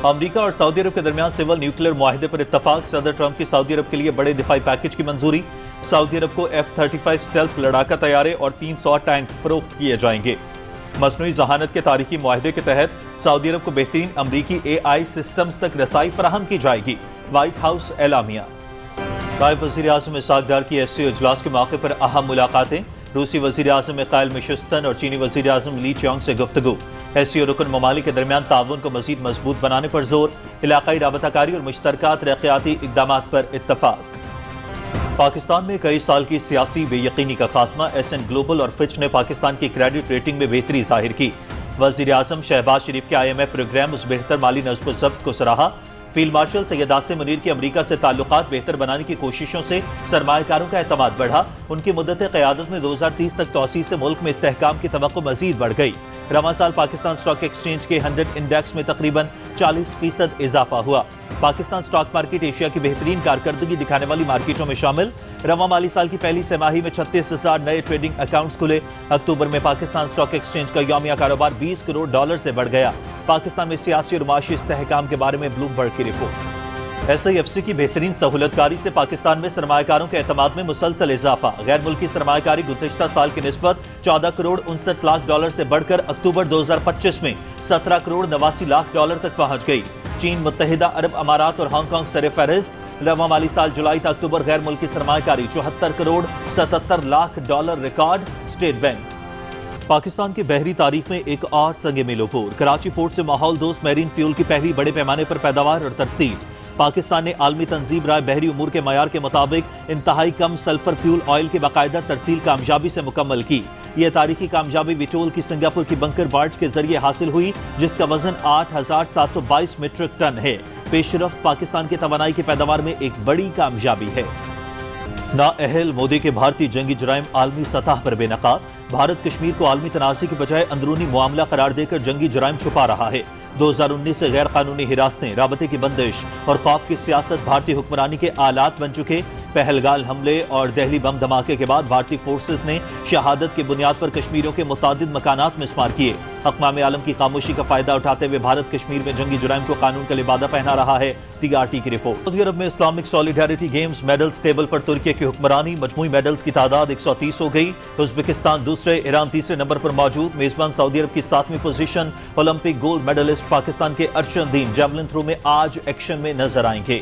امریکہ اور سعودی عرب کے درمیان سول نیوکلیئر معاہدے پر اتفاق، صدر ٹرمپ کی سعودی عرب کے لیے بڑے دفاعی پیکج کی منظوری، سعودی عرب کو F-35 اسٹیلتھ لڑاکا طیارے اور 300 ٹینک فروخت کیے جائیں گے۔ مصنوعی ذہانت کے تاریخی معاہدے کے تحت سعودی عرب کو بہترین امریکی AI سسٹمز تک رسائی فراہم کی جائے گی، وائٹ ہاؤس اعلامیہ۔ نائب وزیر اعظم اسحاق ڈار کی SCO اجلاس کے موقع پر اہم ملاقاتیں، روسی وزیر اعظم میخائیل میشوستن اور چینی وزیر اعظم لی چیونگ سے گفتگو، SCO رکن ممالک کے درمیان تعاون کو مزید مضبوط بنانے پر زور، علاقائی رابطہ کاری اور مشترکہ ترقیاتی اقدامات پر اتفاق۔ پاکستان میں کئی سال کی سیاسی بے یقینی کا خاتمہ، SN گلوبل اور فچ نے پاکستان کی کریڈٹ ریٹنگ میں بہتری ظاہر کی۔ وزیر اعظم شہباز شریف کے IMF پروگرام اس بہتر مالی نظم و ضبط کو سراہا۔ فیلڈ مارشل سید عاصم منیر کی امریکہ سے تعلقات بہتر بنانے کی کوششوں سے سرمایہ کاروں کا اعتماد بڑھا، ان کی مدت قیادت میں 2030 تک توسیع سے ملک میں استحکام کی توقع مزید بڑھ گئی۔ رواں سال پاکستان سٹاک ایکسچینج کے 100 انڈیکس میں تقریباً 40% اضافہ ہوا۔ پاکستان سٹاک مارکیٹ ایشیا کی بہترین کارکردگی دکھانے والی مارکیٹوں میں شامل۔ رواں مالی سال کی پہلی سہ ماہی میں 36,000 نئے ٹریڈنگ اکاؤنٹس کھلے۔ اکتوبر میں پاکستان سٹاک ایکسچینج کا یومیہ کاروبار $20 کروڑ سے بڑھ گیا۔ پاکستان میں سیاسی اور معاشی استحکام کے بارے میں بلومبرگ کی رپورٹ۔ SIFC کی بہترین سہولت کاری سے پاکستان میں سرمایہ کاروں کے اعتماد میں مسلسل اضافہ، غیر ملکی سرمایہ کاری گزشتہ سال کی نسبت $14 کروڑ 69 لاکھ سے بڑھ کر اکتوبر 2025 میں $17 کروڑ 89 لاکھ تک پہنچ گئی۔ چین، متحدہ عرب امارات اور ہانگ کانگ سر فہرست۔ رواں مالی سال جولائی تا اکتوبر غیر ملکی سرمایہ کاری $74 crore 77 lakh record. State bank. Pakistan کی بحری تاریخ میں ایک اور سنگ میل عبور، کراچی پورٹ سے ماحول دوست میرین فیول کی پہلی بڑے پیمانے پر پیداوار اور ترسیل۔ پاکستان نے عالمی تنظیم رائے بحری امور کے معیار کے مطابق انتہائی کم سلفر فیول آئل کی باقاعدہ ترسیل کامیابی سے مکمل کی۔ یہ تاریخی کامیابی ویٹول کی سنگاپور کی بنکر بارج کے ذریعے حاصل ہوئی، جس کا وزن 8,722 میٹرک ٹن ہے۔ پیش رفت پاکستان کی توانائی کی پیداوار میں ایک بڑی کامیابی ہے۔ نااہل مودی کے بھارتی جنگی جرائم عالمی سطح پر بے نقاب، بھارت کشمیر کو عالمی تنازع کی بجائے اندرونی معاملہ قرار دے کر جنگی جرائم چھپا رہا ہے۔ 2019 سے غیر قانونی حراستیں، رابطے کی بندش اور خوف کی سیاست بھارتی حکمرانی کے آلات بن چکے۔ پہلگام حملے اور دہلی بم دھماکے کے بعد بھارتی فورسز نے شہادت کی بنیاد پر کشمیریوں کے متعدد مکانات مسمار کیے۔ اقوام عالم کی خاموشی کا فائدہ اٹھاتے ہوئے بھارت کشمیر میں جنگی جرائم کو قانون کا لبادہ پہنا رہا ہے۔ TRT کی رپورٹ۔ سعودی عرب میں اسلامک سولیڈیرٹی گیمز میڈلز ٹیبل پر ترکی کی حکمرانی، مجموعی میڈلز کی تعداد 130 ہو گئی۔ ازبکستان دوسرے، ایران تیسرے نمبر پر موجود۔ میزبان سعودی عرب کی 7ویں position. Olympic gold medalist Pakistan کے ارشد الدین جیولن تھرو میں آج ایکشن میں نظر آئیں گے۔